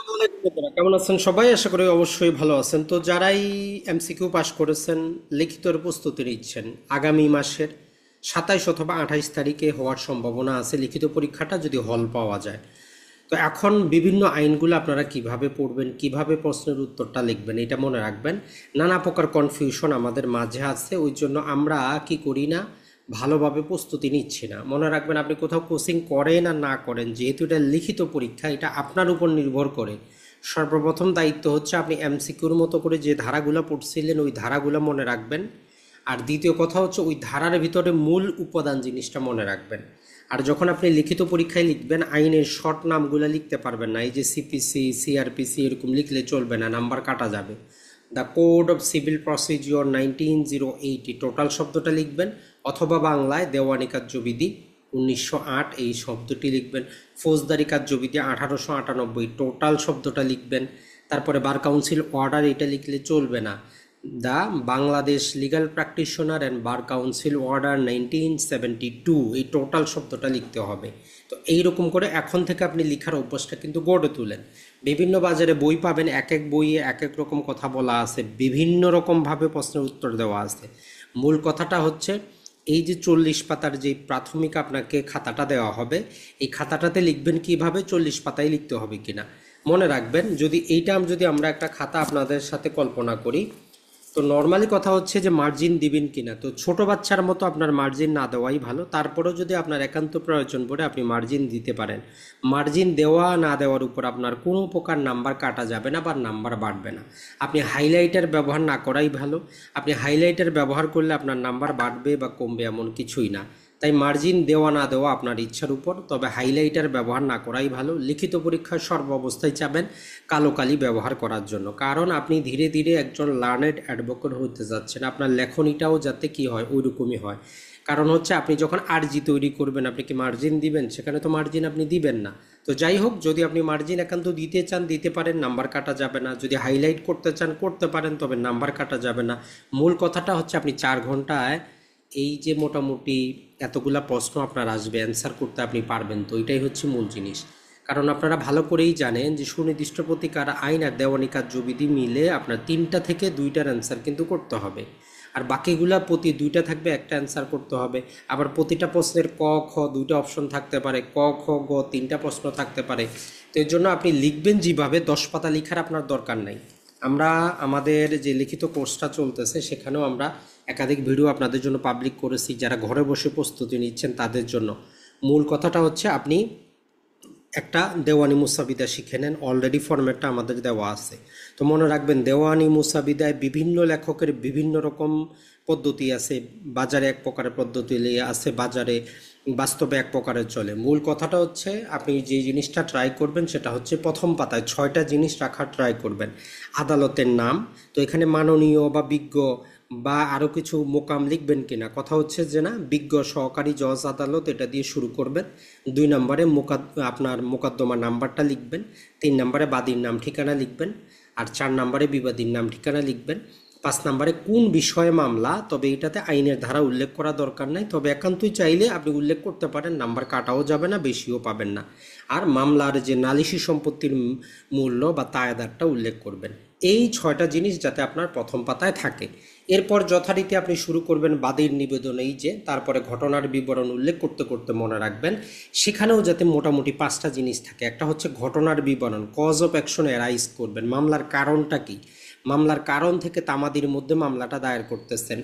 আসসালামু আলাইকুম বন্ধুরা, কেমন আছেন সবাই? আশা করি অবশ্যই ভালো আছেন। তো যারাই এমসিকিউ পাস করেছেন, লিখিতর প্রস্তুতি নিচ্ছেন, আগামী মাসের 27 অথবা 28 তারিখে হওয়ার সম্ভাবনা আছে লিখিত পরীক্ষাটা, যদি হল পাওয়া যায়। তো এখন বিভিন্ন আইনগুলো আপনারা কিভাবে পড়বেন, কিভাবে প্রশ্নের উত্তরটা লিখবেন, এটা মনে রাখবেন। নানা প্রকার কনফিউশন আমাদের মাঝে আছে, ওই জন্য আমরা কি করি না, ভালোভাবে প্রস্তুতি নিচ্ছি না। মনে রাখবেন, আপনি কোথাও কোচিং করেন আর না করেন, যেহেতু এটা লিখিত পরীক্ষা, এটা আপনার উপর নির্ভর করে। সর্বপ্রথম দায়িত্ব হচ্ছে আপনি এমসিকিউর মতো করে যে ধারাগুলো পড়ছিলেন ওই ধারাগুলো মনে রাখবেন। আর দ্বিতীয় কথা হচ্ছে ওই ধারার ভিতরে মূল উপাদান জিনিসটা মনে রাখবেন। আর যখন আপনি লিখিত পরীক্ষায় লিখবেন, আইনের শর্ট নামগুলো লিখতে পারবেন না। এই যে সিপিসি, সিআরপিসি এরকম লিখলে চলবে না, নাম্বার কাটা যাবে। The code of civil procedure 1908 total শব্দটা লিখবেন, অথবা বাংলায় দেওয়ানি কার্যবিধি 1908 এই শব্দটি লিখবেন। ফৌজদারি কার্যবিধি 1898 টোটাল শব্দটা লিখবেন। তারপরে বার কাউন্সিল অর্ডার, এটা লিখলে চলবে না। The Bangladesh legal practitioner and bar council order 1972 এই টোটাল শব্দটা লিখতে হবে। তো এইরকম করে এখন থেকে আপনি লেখার অভ্যাসটা কিন্তু গড়ে তুলেন। বিভিন্ন বাজারে বই পাবেন, এক এক বইয়ে এক এক রকম কথা বলা আছে, বিভিন্ন রকমভাবে প্রশ্নের উত্তর দেওয়া আছে। মূল কথাটা হচ্ছে এই যে 40 পাতার যে প্রাথমিক আপনাকে খাতাটা দেওয়া হবে, এই খাতাটাতে লিখবেন কিভাবে, 40 পাতায় লিখতে হবে কিনা মনে রাখবেন। যদি আমরা একটা খাতা আপনাদের সাথে কল্পনা করি, তো নর্মালি কথা হচ্ছে যে মার্জিন দিবেন কিনা। তো ছোট বাচ্চার মতো আপনার মার্জিন না দেওয়াই ভালো। তারপরেও যদি আপনার একান্ত প্রয়োজন পড়ে আপনি মার্জিন দিতে পারেন। মার্জিন দেওয়া না দেওয়ার উপর আপনার কোনো প্রকার নাম্বার কাটা যাবে না বা নাম্বার বাড়বে না। আপনি হাইলাইটার ব্যবহার না করাই ভালো। আপনি হাইলাইটার ব্যবহার করলে আপনার নাম্বার বাড়বে বা কমবে এমন কিছুই না। তাই মার্জিন দেওয়া না দেওয়া আপনার ইচ্ছার উপর, তবে হাইলাইটার ব্যবহার না করাই ভালো। লিখিত পরীক্ষায় সর্বাবস্থায় চাবেন কালো কালি ব্যবহার করার জন্য, কারণ আপনি ধীরে ধীরে একজন লার্নেড অ্যাডভোকেট হতে যাচ্ছেন। আপনার লেখনীটাও যাতে কি হয়, ওই রকমই হয়। কারণ হচ্ছে আপনি যখন আরজি তৈরি করবেন, আপনি কি মার্জিন দিবেন? সেখানে তো মার্জিন আপনি দিবেন না। তো যাই হোক, যদি আপনি মার্জিন একান্ত দিতে চান দিতে পারেন, নাম্বার কাটা যাবে না। যদি হাইলাইট করতে চান করতে পারেন, তবে নাম্বার কাটা যাবে না। মূল কথাটা হচ্ছে আপনি 4 ঘন্টায় এই যে মোটামুটি এতগুলা প্রশ্ন আপনার আসবে, অ্যান্সার করতে আপনি পারবেন, তো এটাই হচ্ছে মূল জিনিস। কারণ আপনারা ভালো করেই জানেন যে সুনির্দিষ্ট প্রতিকার আইন আর দেওয়ানি কার্যবিধি মিলে আপনার 3টা থেকে 2টার অ্যান্সার কিন্তু করতে হবে। আর বাকিগুলা প্রতি 2টা থাকবে, একটা অ্যান্সার করতে হবে। আবার প্রতিটা প্রশ্নের ক খ 2টা অপশন থাকতে পারে, ক খ গ 3টা প্রশ্ন থাকতে পারে। তো এর জন্য আপনি লিখবেন যেভাবে, 10 পাতা লেখার আপনার দরকার নাই। আমরা আমাদের যে লিখিত কোর্সটা চলতেছে সেখানেও আমরা একাধিক ভিডিও আপনাদের জন্য পাবলিক করেছি, যারা ঘরে বসে প্রস্তুতি নিচ্ছেন তাদের জন্য। মূল কথাটা হচ্ছে আপনি একটা দেওয়ানি মুসাবিদা শিখে নেন। অলরেডি ফরম্যাটটা আমাদের দেওয়া আছে। তো মনে রাখবেন, দেওয়ানি মুসাবিদায় বিভিন্ন লেখকের বিভিন্ন রকম পদ্ধতি আছে। বাজারে এক প্রকারের পদ্ধতি আছে, বাজারে বাস্তবে এক প্রকারের চলে। মূল কথাটা হচ্ছে আপনি যে জিনিসটা ট্রাই করবেন সেটা হচ্ছে প্রথম পাতায় 6টা জিনিস রাখার ট্রাই করবেন। আদালতের নাম, তো এখানে মাননীয় বা বিজ্ঞ বা আরও কিছু মোকাম লিখবেন কিনা, কথা হচ্ছে যে না, বিজ্ঞ সহকারী জজ আদালত এটা দিয়ে শুরু করবেন। 2 নম্বরে আপনার মোকদ্দমা নাম্বারটা লিখবেন। 3 নম্বরে বাদীর নাম ঠিকানা লিখবেন। আর 4 নম্বরে বিবাদীর নাম ঠিকানা লিখবেন। 5 নম্বরে কোন বিষয়ে মামলা, তবে এটাতে আইনের ধারা উল্লেখ করা দরকার নাই, তবে একান্তই চাইলে আপনি উল্লেখ করতে পারেন, নাম্বার কাটাও যাবে না, বেশিও পাবেন না। আর মামলার যে নালিশি সম্পত্তির মূল্য বা তায়েদারটা উল্লেখ করবেন। এই 6টা জিনিস যাতে আপনার প্রথম পাতায় থাকে। এরপর যথারীতি আপনি শুরু করবেন বাদীর নিবেদন, এই যে তারপরে ঘটনার বিবরণ উল্লেখ করতে করতে মনে রাখবেন সেখানেও যাতে মোটামুটি 5টা জিনিস থাকে। একটা হচ্ছে ঘটনার বিবরণ, কজ অফ অ্যাকশন অ্যারাইজ করবেন, মামলার কারণটা কি, মামলার কারণ থেকে তামাদির মধ্যে মামলাটা দায়ের করতেছেন।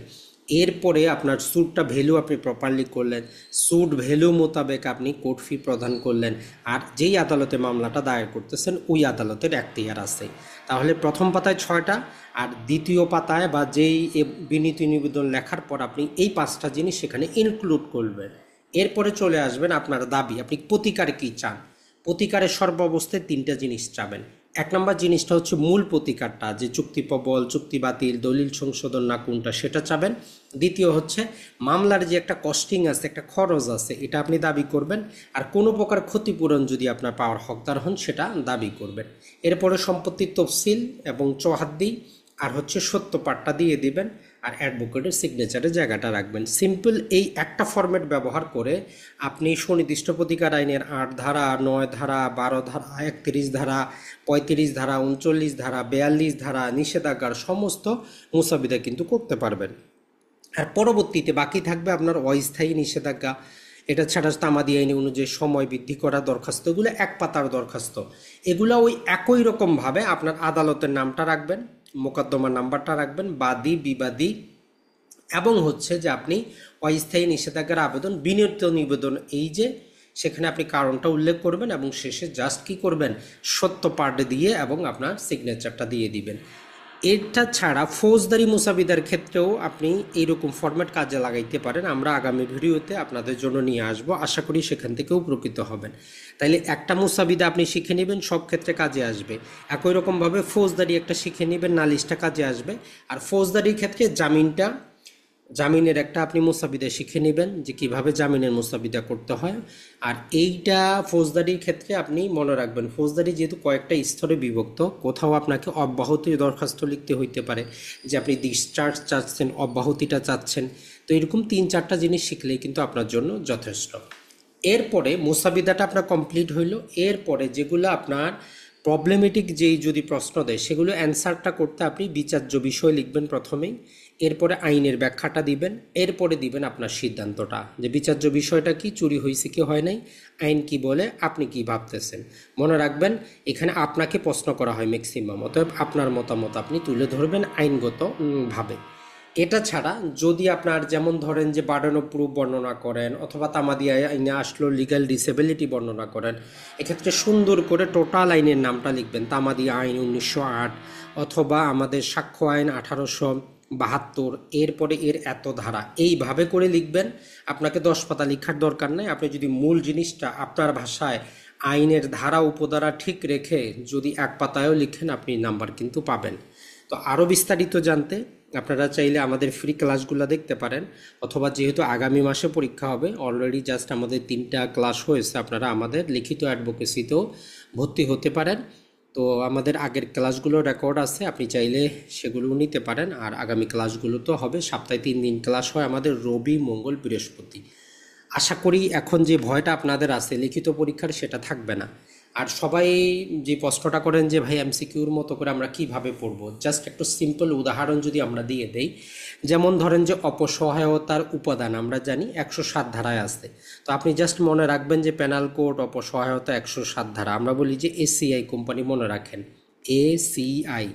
এরপরে আপনার স্যুটটা ভ্যালু আপনি প্রপারলি করলেন, স্যুট ভ্যালু মোতাবেক আপনি কোর্ট ফি প্রদান করলেন। আর যেই আদালতে মামলাটা দায়ের করতেছেন ওই আদালতের এখতিয়ার আছে। তাহলে প্রথম পাতায় 6টা, আর দ্বিতীয় পাতায় বা যেই বিনীতি নিবেদন লেখার পর আপনি এই 5টা জিনিস সেখানে ইনক্লুড করবেন। এরপরে চলে আসবেন আপনার দাবি, আপনি প্রতিকার কী চান। প্রতিকারের সর্বাবস্থায় 3টা জিনিস চাবেন। 1 নম্বর জিনিসটা হচ্ছে মূল প্রতিকারটা, যে চুক্তি প্রবল, চুক্তি বাতিল, দলিল সংশোধন না কোনটা, সেটা চাবেন। দ্বিতীয় হচ্ছে মামলার যে একটা কস্টিং আছে, একটা খরচ আছে, এটা আপনি দাবি করবেন। আর কোনো প্রকার ক্ষতিপূরণ যদি আপনার পাওয়ার হকদার হন সেটা দাবি করবেন। এরপরে সম্পত্তির তফসিল এবং চৌহাদ্দি আর হচ্ছে সত্য পাঠটা দিয়ে দিবেন। আর অ্যাডভোকেটের সিগনেচারের জায়গাটা রাখবেন। সিম্পল এই একটা ফরম্যাট ব্যবহার করে আপনি সুনির্দিষ্ট প্রতিকার আইনের 8 ধারা, 9 ধারা, 12 ধারা, 31 ধারা, 35 ধারা, 39 ধারা, 42 ধারা, নিষেধাজ্ঞার সমস্ত মুসাবিদা কিন্তু করতে পারবেন। আর পরবর্তীতে বাকি থাকবে আপনার অস্থায়ী নিষেধাজ্ঞা। এটা ছাড়া তামাদি আইন অনুযায়ী সময় বৃদ্ধি করা দরখাস্ত, এগুলো এক পাতার দরখাস্ত। এগুলো ওই একই রকমভাবে আপনার আদালতের নামটা রাখবেন, মোকদ্দমার নাম্বারটা রাখবেন, বাদী বিবাদী, এবং হচ্ছে যে আপনি অস্থায়ী নিষেধাজ্ঞার আবেদন বিনীত নিবেদন, এই যে সেখানে আপনি কারণটা উল্লেখ করবেন এবং শেষে জাস্ট কি করবেন, সত্য পাঠ দিয়ে এবং আপনার সিগনেচারটা দিয়ে দিবেন। এটা ছাড়া ফৌজদারি মুসাবিদার ক্ষেত্রেও আপনি এইরকম ফরম্যাট কাজে লাগাইতে পারেন। আমরা আগামী ভিডিওতে আপনাদের জন্য নিয়ে আসব, আশা করি সেখান থেকেও উপকৃত হবেন। তাইলে একটা মুসাবিদা আপনি শিখে নেবেন, সব ক্ষেত্রে কাজে আসবে। একই রকমভাবে ফৌজদারি একটা শিখে নেবেন, নালিশটা কাজে আসবে। আর ফৌজদারির ক্ষেত্রে জামিনের একটা আপনি মুসাবিদা শিখে নেবেন যে কিভাবে জামিনের মুসাবিদা করতে হয়। আর এইটা ফৌজদারির ক্ষেত্রে আপনি মনে রাখবেন, ফৌজদারি যেহেতু কয়েকটা স্তরে বিভক্ত, কোথাও আপনাকে অব্যাহতি দরখাস্ত লিখতে হইতে পারে যে আপনি ডিসচার্জ চাচ্ছেন, অব্যাহতিটা চাচ্ছেন। তো এরকম 3-4টা জিনিস শিখলেই কিন্তু আপনার জন্য যথেষ্ট। এরপরে মুসাবিদাটা আপনার কমপ্লিট হইল। এরপরে যেগুলো আপনার প্রবলেমেটিক যেই যদি প্রশ্ন দেয় সেগুলো অ্যান্সারটা করতে আপনি বিচার্য বিষয় লিখবেন প্রথমেই, এরপরে আইনের ব্যাখ্যাটা দিবেন, এরপরে দিবেন আপনার সিদ্ধান্তটা যে বিচার্য বিষয়টা কি, চুরি হয়েছে কি হয় নাই, আইন কি বলে, আপনি কি ভাবতেছেন। মনে রাখবেন এখানে আপনাকে প্রশ্ন করা হয় ম্যাক্সিমাম, অতএব আপনার মতামত আপনি তুলে ধরবেন আইনগত ভাবে। এটা ছাড়া যদি আপনার যেমন ধরেন যে বার্ডেন অফ প্রুফ বর্ণনা করেন, অথবা তামাদি আইনে আসলো লিগ্যাল ডিসেবিলিটি বর্ণনা করেন, এক্ষেত্রে সুন্দর করে টোটাল আইনের নামটা লিখবেন। তামাদি আইন 1908, অথবা আমাদের সাক্ষ্য আইন 1872, এরপরে এর এত ধারা, এইভাবে করে লিখবেন। আপনাকে 10 পাতা লেখার দরকার নেই। আপনি যদি মূল জিনিসটা আপনার ভাষায় আইনের ধারা উপধারা ঠিক রেখে যদি 1 পাতায়ও লিখেন, আপনি নাম্বার কিন্তু পাবেন। তো আরও বিস্তারিত জানতে আপনারা চাইলে আমাদের ফ্রি ক্লাসগুলো দেখতে পারেন, অথবা যেহেতু আগামী মাসে পরীক্ষা হবে, অলরেডি জাস্ট আমাদের 3টা ক্লাস হয়েছে, আপনারা আমাদের লিখিত অ্যাডভোকেসিতেও ভর্তি হতে পারেন। তো আমাদের আগের ক্লাসগুলো রেকর্ড আছে, আপনি চাইলে সেগুলো নিতে পারেন। আর আগামী ক্লাসগুলো তো হবে, সপ্তাহে 3 দিন ক্লাস হয় আমাদের, রবি, মঙ্গল, বৃহস্পতি। আশা করি এখন যে ভয়টা আপনাদের আছে লিখিত পরীক্ষার, সেটা থাকবে না। আর সবাই যে প্রশ্নটা করেন যে ভাই এমসিকিউর মতো করে আমরা কিভাবে পড়ব, জাস্ট একটু সিম্পল উদাহরণ যদি আমরা দিয়ে দেই, যেমন ধরেন যে অপসহায়তার উপাদান আমরা জানি 107 ধারায় আছে। তো আপনি জাস্ট মনে রাখবেন যে পেনাল কোড অপসহায়তা 107 ধারা। আমরা বলি যে এসিআই কোম্পানি, মনে রাখেন ACI,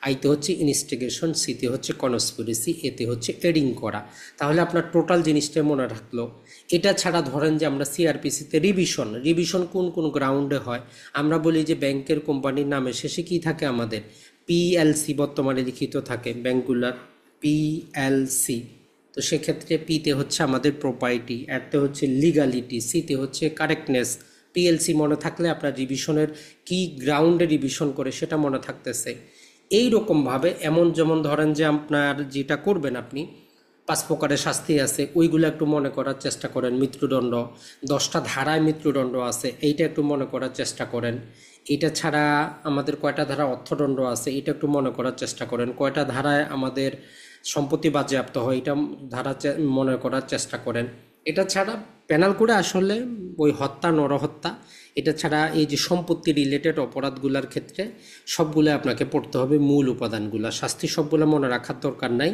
আইতে হচ্ছে ইনস্টিগেশন, সিতে হচ্ছে কনস্পিরেসি, এতে হচ্ছে এডিং করা। তাহলে আপনার টোটাল জিনিসটা মনে রাখলো। এটা ছাড়া ধরেন যে আমরা সিআরপিসিতে রিভিশন কোন কোন গ্রাউন্ডে হয়, আমরা বলি যে ব্যাংকের কোম্পানির নামে শেষে কি থাকে, আমাদের PLC বর্তমানে লিখিত থাকে, ব্যাংকগুলার PLC। তো সেক্ষেত্রে পিতে হচ্ছে আমাদের প্রপার্টি, এতে হচ্ছে লিগালিটি, সিতে হচ্ছে কারেক্টনেস। PLC মনে থাকলে আপনার রিভিশনের কি গ্রাউন্ডে রিভিশন করে সেটা মনে থাকতেছে। এই রকমভাবে যেমন ধরেন যে আপনার যেটা করবেন, আপনি 5 প্রকারের শাস্তি আছে, ওইগুলো একটু মনে করার চেষ্টা করেন। মৃত্যুদণ্ড, 10টা ধারায় মৃত্যুদণ্ড আছে, এইটা একটু মনে করার চেষ্টা করেন। এটা ছাড়া আমাদের কয়টা ধারা অর্থদণ্ড আছে, এটা একটু মনে করার চেষ্টা করেন। কয়টা ধারায় আমাদের সম্পত্তি বাজেয়াপ্ত হয়, এটা ধারা মনে করার চেষ্টা করেন। এটা ছাড়া প্যানাল করে আসলে ওই হত্যা, নরহত্যা, এটা ছাড়া এই যে সম্পত্তি রিলেটেড অপরাধগুলোর ক্ষেত্রে সবগুলো আপনাকে পড়তে হবে, মূল উপাদানগুলো। শাস্তি সবগুলো মনে রাখার দরকার নাই,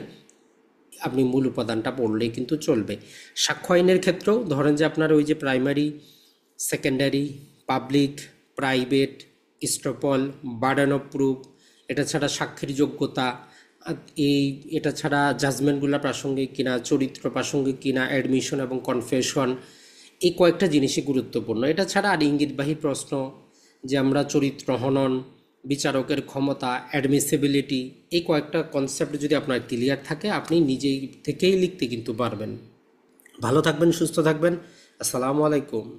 আপনি মূল উপাদানটা পড়লেই কিন্তু চলবে। সাক্ষ্য আইনের ক্ষেত্রেও ধরেন যে আপনার ওই যে primary, secondary, public, private, estoppel, burden of proof, এটা ছাড়া সাক্ষীর যোগ্যতা, এটা ছাড়া জাজমেন্টগুলো প্রাসঙ্গিক কিনা, চরিত্র প্রাসঙ্গিক কিনা, অ্যাডমিশন এবং কনফেশন, এই কয়েকটা জিনিসই গুরুত্বপূর্ণ। এটা ছাড়া আর ইঙ্গিতবাহী প্রশ্ন, যে আমরা চরিত্র হনন, বিচারকের ক্ষমতা, অ্যাডমিসিবিলিটি, এই কয়েকটা কনসেপ্ট যদি আপনার ক্লিয়ার থাকে, আপনি নিজেই থেকেই লিখতে কিন্তু পারবেন। ভালো থাকবেন, সুস্থ থাকবেন। আসসালামু আলাইকুম।